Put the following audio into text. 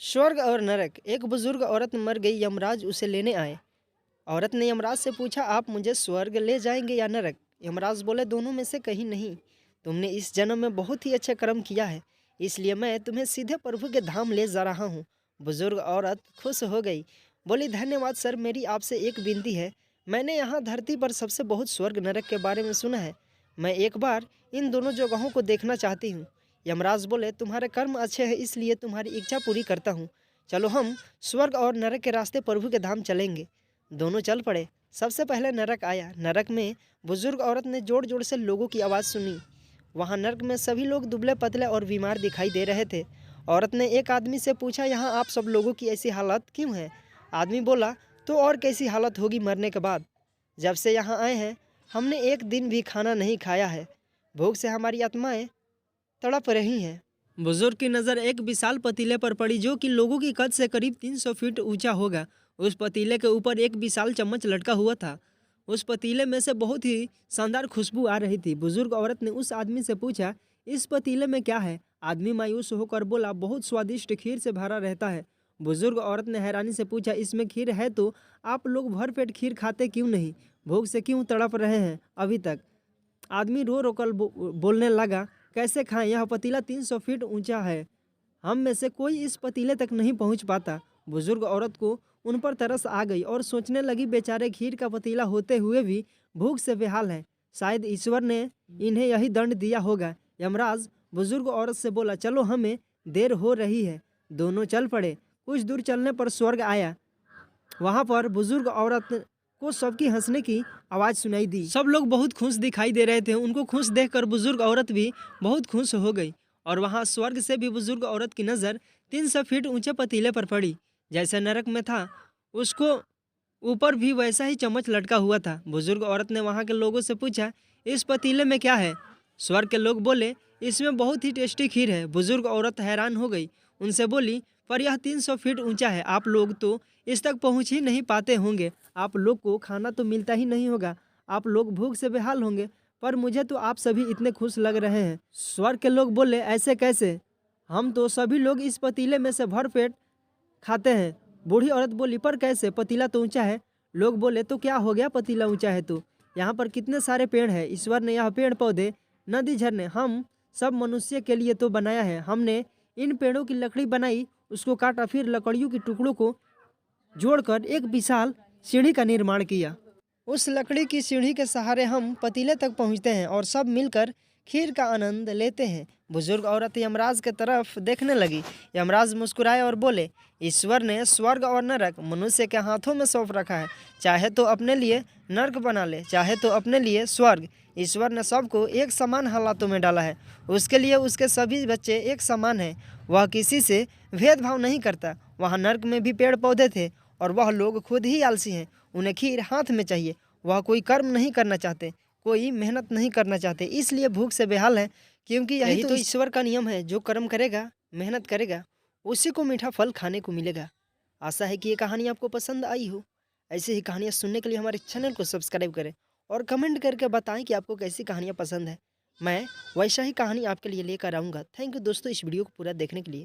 स्वर्ग और नरक। एक बुजुर्ग औरत मर गई, यमराज उसे लेने आए। औरत ने यमराज से पूछा, आप मुझे स्वर्ग ले जाएंगे या नरक? यमराज बोले, दोनों में से कहीं नहीं। तुमने इस जन्म में बहुत ही अच्छे कर्म किया है, इसलिए मैं तुम्हें सीधे प्रभु के धाम ले जा रहा हूँ। बुजुर्ग औरत खुश हो गई, बोली, धन्यवाद सर, मेरी आपसे एक विनती है। मैंने यहाँ धरती पर सबसे बहुत स्वर्ग नरक के बारे में सुना है। मैं एक बार इन दोनों जगहों को देखना चाहती हूँ। यमराज बोले, तुम्हारे कर्म अच्छे हैं, इसलिए तुम्हारी इच्छा पूरी करता हूँ। चलो हम स्वर्ग और नरक के रास्ते प्रभु के धाम चलेंगे। दोनों चल पड़े। सबसे पहले नरक आया। नरक में बुजुर्ग औरत ने जोर जोर से लोगों की आवाज़ सुनी। वहाँ नरक में सभी लोग दुबले पतले और बीमार दिखाई दे रहे थे। औरत ने एक आदमी से पूछा, यहाँ आप सब लोगों की ऐसी हालत क्यों है? आदमी बोला, तो और कैसी हालत होगी मरने के बाद? जब से यहाँ आए हैं हमने एक दिन भी खाना नहीं खाया है। भूख से हमारी आत्माएं तड़प रही हैं। बुजुर्ग की नज़र एक विशाल पतीले पर पड़ी, जो कि लोगों की कद से करीब 300 फीट ऊंचा होगा। उस पतीले के ऊपर एक विशाल चम्मच लटका हुआ था। उस पतीले में से बहुत ही शानदार खुशबू आ रही थी। बुजुर्ग औरत ने उस आदमी से पूछा, इस पतीले में क्या है? आदमी मायूस होकर बोला, बहुत स्वादिष्ट खीर से भरा रहता है। बुजुर्ग औरत ने हैरानी से पूछा, इसमें खीर है तो आप लोग भरपेट खीर खाते क्यों नहीं? भूख से क्यों तड़प रहे हैं अभी तक? आदमी रो रो कर बोलने लगा, कैसे खाएं? यह पतीला 300 फीट ऊंचा है, हम में से कोई इस पतीले तक नहीं पहुंच पाता। बुजुर्ग औरत को उन पर तरस आ गई और सोचने लगी, बेचारे खीर का पतीला होते हुए भी भूख से बेहाल हैं। शायद ईश्वर ने इन्हें यही दंड दिया होगा। यमराज बुजुर्ग औरत से बोला, चलो हमें देर हो रही है। दोनों चल पड़े। कुछ दूर चलने पर स्वर्ग आया। वहाँ पर बुजुर्ग औरत को सबकी हंसने की आवाज़ सुनाई दी। सब लोग बहुत खुश दिखाई दे रहे थे। उनको खुश देखकर बुजुर्ग औरत भी बहुत खुश हो गई। और वहाँ स्वर्ग से भी बुजुर्ग औरत की नज़र 300 फीट ऊंचे पतीले पर पड़ी। जैसे नरक में था, उसको ऊपर भी वैसा ही चम्मच लटका हुआ था। बुजुर्ग औरत ने वहाँ के लोगों से पूछा, इस पतीले में क्या है? स्वर्ग के लोग बोले, इसमें बहुत ही टेस्टी खीर है। बुजुर्ग औरत हैरान हो गई। उनसे बोली, पर यह 300 फीट ऊंचा है, आप लोग तो इस तक पहुँच ही नहीं पाते होंगे। आप लोग को खाना तो मिलता ही नहीं होगा, आप लोग भूख से बेहाल होंगे। पर मुझे तो आप सभी इतने खुश लग रहे हैं। स्वर्ग के लोग बोले, ऐसे कैसे? हम तो सभी लोग इस पतीले में से भर पेट खाते हैं। बूढ़ी औरत बोली, पर कैसे? पतीला तो ऊंचा है। लोग बोले, तो क्या हो गया, पतीला ऊंचा है तो यहाँ पर कितने सारे पेड़ हैं। ईश्वर ने यह पेड़ पौधे, नदी, झरने हम सब मनुष्य के लिए तो बनाया है। हमने इन पेड़ों की लकड़ी बनाई, उसको काटा, फिर लकड़ियों के टुकड़ों को जोड़कर एक विशाल सीढ़ी का निर्माण किया। उस लकड़ी की सीढ़ी के सहारे हम पतीले तक पहुंचते हैं और सब मिलकर खीर का आनंद लेते हैं। बुजुर्ग औरत यमराज के तरफ देखने लगी। यमराज मुस्कुराए और बोले, ईश्वर ने स्वर्ग और नरक मनुष्य के हाथों में सौंप रखा है। चाहे तो अपने लिए नरक बना ले, चाहे तो अपने लिए स्वर्ग। ईश्वर ने सबको एक समान हालातों में डाला है। उसके लिए उसके सभी बच्चे एक समान हैं। वह किसी से भेदभाव नहीं करता। वहाँ नरक में भी पेड़ पौधे थे और वह लोग खुद ही आलसी हैं। उन्हें खीर हाथ में चाहिए। वह कोई कर्म नहीं करना चाहते, कोई मेहनत नहीं करना चाहते, इसलिए भूख से बेहाल है। क्योंकि यही तो ईश्वर का नियम है, जो कर्म करेगा, मेहनत करेगा, उसी को मीठा फल खाने को मिलेगा। आशा है कि ये कहानी आपको पसंद आई हो। ऐसे ही कहानियाँ सुनने के लिए हमारे चैनल को सब्सक्राइब करें और कमेंट करके बताएं कि आपको कैसी कहानियाँ पसंद है। मैं वैसा ही कहानी आपके लिए लेकर आऊँगा। थैंक यू दोस्तों, इस वीडियो को पूरा देखने के लिए।